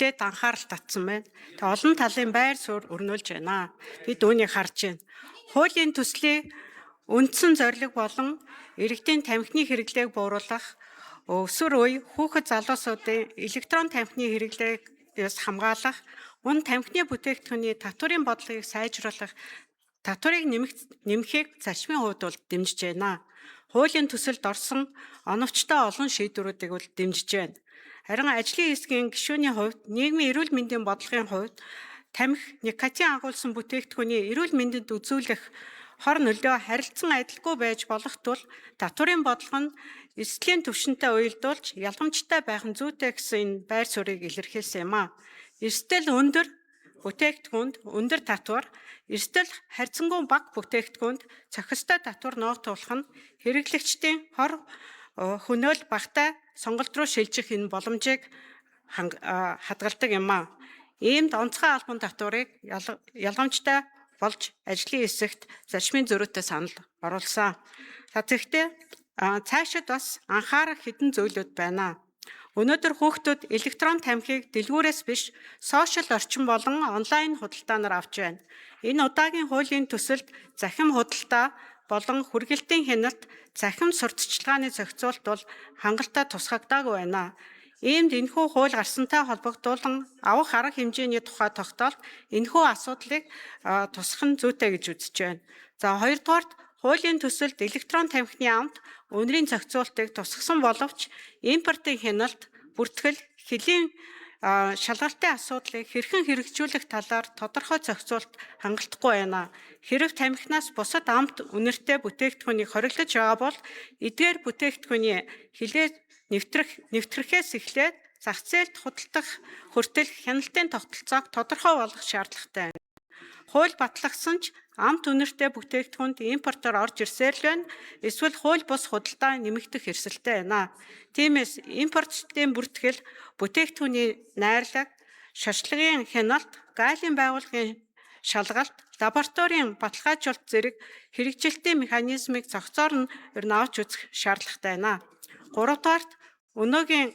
бүтээд анхаарал татсан байна. Тэгээ олон талын байр суурь өрнүүлж байна. Бид үүнийг харж байна. Хуулийн төслийг үндсэн зорилго болон иргэдийн тамхины хэрэглээг бууруулах, өсвөр үе хүүхэд залуусуудын электрон тамхины хэрэглээс хамгаалах, мөн тамхины бүтээгдэхүүний татварын бодлогыг сайжруулах, татварыг нэмэхийг зарчмын хувьд бол дэмжиж байна. Хуулийн төсөлд орсон оновчтой олон шийдвэрүүдийг бол дэмжиж байна. Харин ажлын хэсгийн гишүүний хувьд нийгмийн эрүүл мэндийн бодлогын хувьд тамхи, никотин агуулсан бүтээгдэхүүний эрүүл мэндэд үзүүлэх хор нөлөө харилцан адилгүй байж болох тул татварын бодлого нь эслийн түвшинтэй уялдуулж ялгамжтай байх нь зүйтэй гэсэн энэ байр суурийг илэрхийлсэн юм а. Эрсдэл өндөр бүтээгдэхүүнд өндөр татвар, эрсдэл харьцангуй бага бүтээгдэхүүнд цохистой татвар ногдуулах нь хэрэглэгчдийн хор хөнөөл багтай сонголт руу шилжих энэ боломжийг хадгалдаг юм а. Иймд онцгой албан татварыг ялгамжтай болж ажлын хэсэгт зарчмын зөрүүтэй санал оруулсан. Тэгэхдээ цаашид бас анхаарах хэдэн зүйлүүд байна. Өнөөдөр хүүхдүүд электрон тамхиг дэлгүүрээс биш сошиал орчин болон онлайн худалдаанаар авч байна. Энэ удаагийн хуулийн төсөлд захим худалдаа болон хүргэлтийн хяналт, захим сурталчилгааны зохицуулт бол хангалттай тусгагдаагүй байна. Иймд энэхүү хууль гарсантай холбогдуулан авах арга хэмжээний тухай тогтоолт энэхүү асуудлыг тусах нь зүйтэй гэж үзэж байна. За хоёрдугаарт хуулийн төсөлд электрон тамхины амт үнэрийн зохицуултыг тусгасан боловч импортын хяналт, бүртгэл, хэлийн шалгалтын асуудлыг хэрхэн хэрэгжүүлэх талаар тодорхой зохицуулт хангалттай байна. Хэрэв тамхинаас бусад амт үнэртэй бүтээгдэхүүнийг хориглож байгаа бол эдгээр бүтээгдэхүүний хилээ нэвтрэхээс эхлээд зах зээлд худалдах хүртэл хяналтын тогтолцоог тодорхой болгох шаардлагатай байна. Хууль батлагдсан ч амт үнэртэй бүтээгдэхүүнд импортоор орж ирсээр л байна. Эсвэл хууль бус худалдаа нэмэгдэх эрсдэлтэй байна. Тиймээс импортчдын бүртгэл, бүтээгдэхүүний найрлаг, шашлагын хяналт, гаалын байгууллагын шалгалт, лабораторийн баталгаажуулалт зэрэг хэрэгжилтийн механизмыг зохицоор нь авч үзэх шаардлагатай байна. Гуравдугаарт өнөөгийн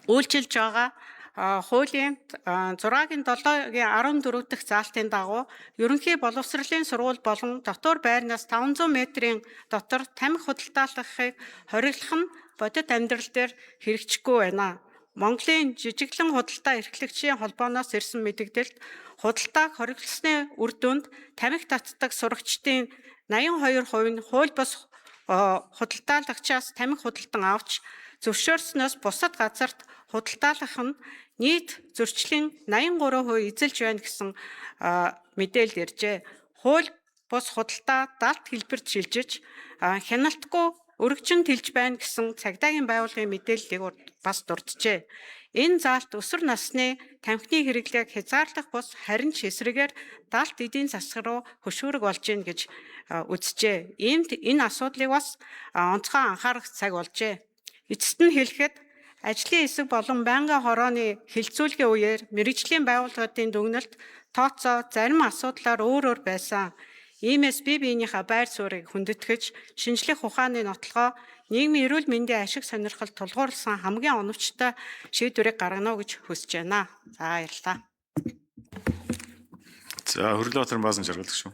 үйлчилж байгаа хуулийн 6-гийн 7-гийн 14 дахь заалтын дагуу ерөнхий боловсролын сургууль болон дотор байрнаас 500 метрийн дотор тамхи худалдаалгахыг хориглох нь бодит амьдрал дээр хэрэгжихгүй байна. Монголын жижиглэн худалдаа эрхлэгчийн холбооноос ирсэн мэдээлэлд худалдааг хориглосны үр дүнд тамхи татдаг сурагчдын 82% нь хууль бус худалдаалагчаас тамхи худалдан авч зөвшөөрснөөс бусад газарт худалдаалах нь нийт зөрчлийн 83% эзэлж байна гэсэн мэдээлэл иржээ. Хууль бус худалдаа далд хэлбэрт шилжиж хяналтгүй өргөжин тэлж байна гэсэн цагдаагийн байгууллагын мэдээллийг бас дурджээ. Энэ заалт өсвөр насны тамхины хэрэглээг хязгаарлах бус харин ч эсрэгээр далд эдийн засаг руу хөшүүрэг болж гин гэж үзжээ. Иймд энэ асуудлыг бас онцгой анхаарах цаг болжээ. Эцэст нь хэлэхэд ажлын хэсэг болон байнгын хорооны хилцүүлгийн үеэр мэргэжлийн байгууллагын дүгнэлт тооцоо зарим асуудлаар өөр байсан. Иймээс бие биенийхээ байр суурийг хүндэтгэж, шинжлэх ухааны нотолгоо нийгмийн эрүүл мэндийн ашиг сонирхол тулгуурласан хамгийн оновчтой шийдвэрийг гаргана гэж хүсэж байна. За баярлалаа. За Хөрлөбаатар Баасан жаргалдаг шүү.